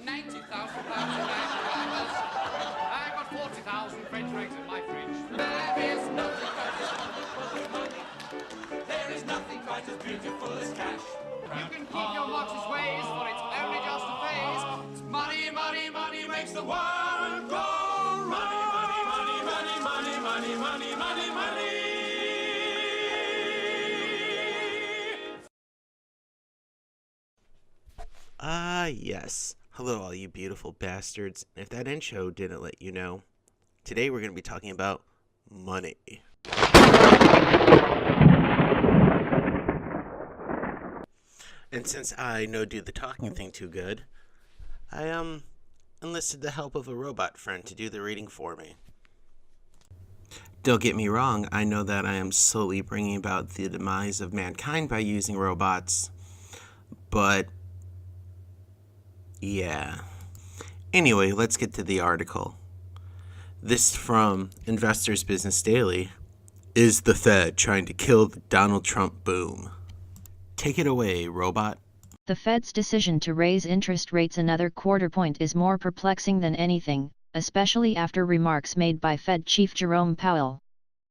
90,000 pounds in my drivers. I've got 40,000 French fries in my fridge. There is nothing quite as beautiful as money. There is nothing quite as beautiful as cash. You can keep your Marxist ways, for it's only just a phase. It's money, money, money makes the world go round. Money, money, money, money, money, money, money, money, money. Yes. Hello, all you beautiful bastards. If that intro didn't let you know, today we're going to be talking about money. And since I no do the talking thing too good, I enlisted the help of a robot friend to do the reading for me. Don't get me wrong, I know that I am slowly bringing about the demise of mankind by using robots, but yeah. Anyway, let's get to the article. This from Investors Business Daily. Is the Fed trying to kill the Donald Trump boom? Take it away, robot. The Fed's decision to raise interest rates another quarter point is more perplexing than anything, especially after remarks made by Fed Chief Jerome Powell.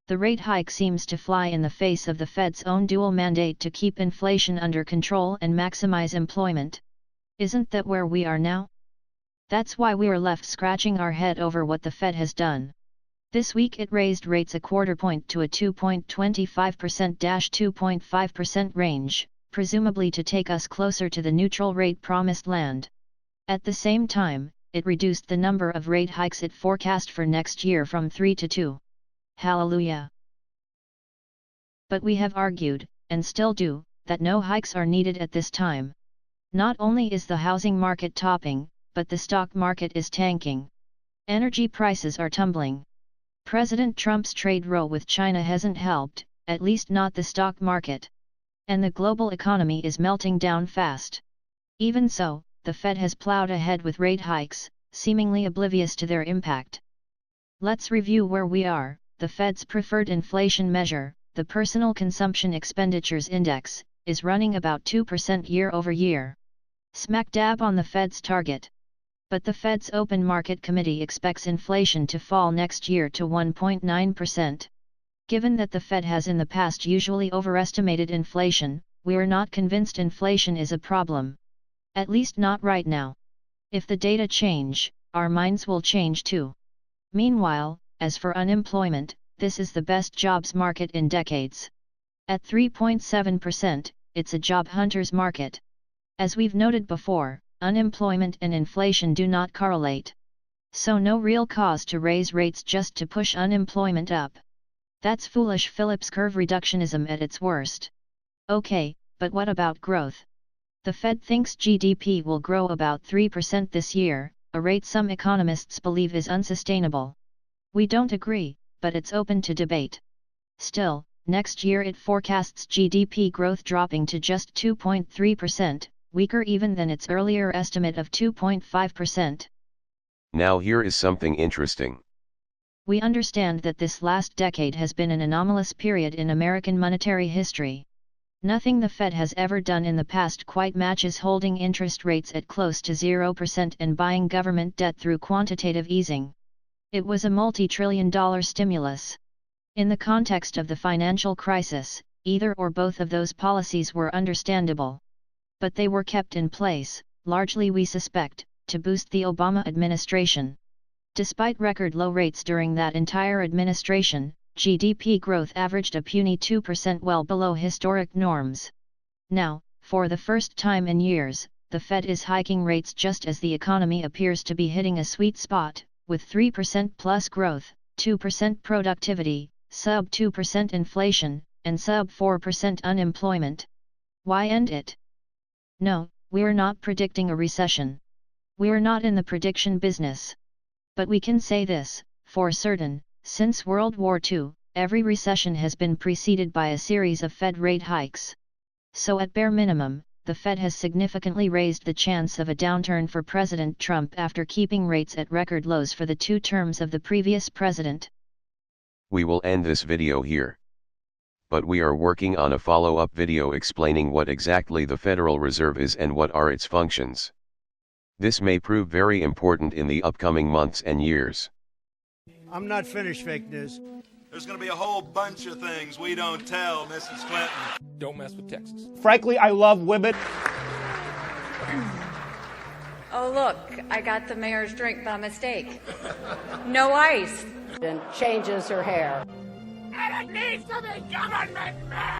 The rate hike seems to fly in the face of the Fed's own dual mandate to keep inflation under control and maximize employment. Isn't that where we are now? That's why we are left scratching our head over what the Fed has done. This week it raised rates a quarter point to a 2.25%-2.5% range, presumably to take us closer to the neutral rate promised land. At the same time, it reduced the number of rate hikes it forecast for next year from 3 to 2. Hallelujah! But we have argued, and still do, that no hikes are needed at this time. Not only is the housing market topping, but the stock market is tanking. Energy prices are tumbling. President Trump's trade row with China hasn't helped, at least not the stock market. And the global economy is melting down fast. Even so, the Fed has plowed ahead with rate hikes, seemingly oblivious to their impact. Let's review where we are. The Fed's preferred inflation measure, the Personal Consumption Expenditures Index, is running about 2% year over year. Smack dab on the Fed's target. But the Fed's Open Market Committee expects inflation to fall next year to 1.9%. Given that the Fed has in the past usually overestimated inflation, we are not convinced inflation is a problem. At least not right now. If the data change, our minds will change too. Meanwhile, as for unemployment, this is the best jobs market in decades. At 3.7%, it's a job hunter's market. As we've noted before, unemployment and inflation do not correlate. So no real cause to raise rates just to push unemployment up. That's foolish Phillips curve reductionism at its worst. Okay, but what about growth? The Fed thinks GDP will grow about 3% this year, a rate some economists believe is unsustainable. We don't agree, but it's open to debate. Still, next year it forecasts GDP growth dropping to just 2.3%, weaker even than its earlier estimate of 2.5%. Now here is something interesting. We understand that this last decade has been an anomalous period in American monetary history. Nothing the Fed has ever done in the past quite matches holding interest rates at close to 0% and buying government debt through quantitative easing. It was a multi-trillion-dollar stimulus. In the context of the financial crisis, either or both of those policies were understandable. But they were kept in place, largely we suspect, to boost the Obama administration. Despite record low rates during that entire administration, GDP growth averaged a puny 2%, well below historic norms. Now, for the first time in years, the Fed is hiking rates just as the economy appears to be hitting a sweet spot, with 3% plus growth, 2% productivity, sub 2% inflation, and sub 4% unemployment. Why end it? No, we're not predicting a recession. We're not in the prediction business. But we can say this, for certain, since World War II, every recession has been preceded by a series of Fed rate hikes. So at bare minimum, the Fed has significantly raised the chance of a downturn for President Trump after keeping rates at record lows for the 2 terms of the previous president. We will end this video here. But we are working on a follow-up video explaining what exactly the Federal Reserve is and what are its functions. This may prove very important in the upcoming months and years. I'm not finished, fake news. There's going to be a whole bunch of things we don't tell Mrs. Clinton. Don't mess with Texas. Frankly, I love women. Oh, look, I got the mayor's drink by mistake. No ice. And changes her hair. And it needs to be government, man!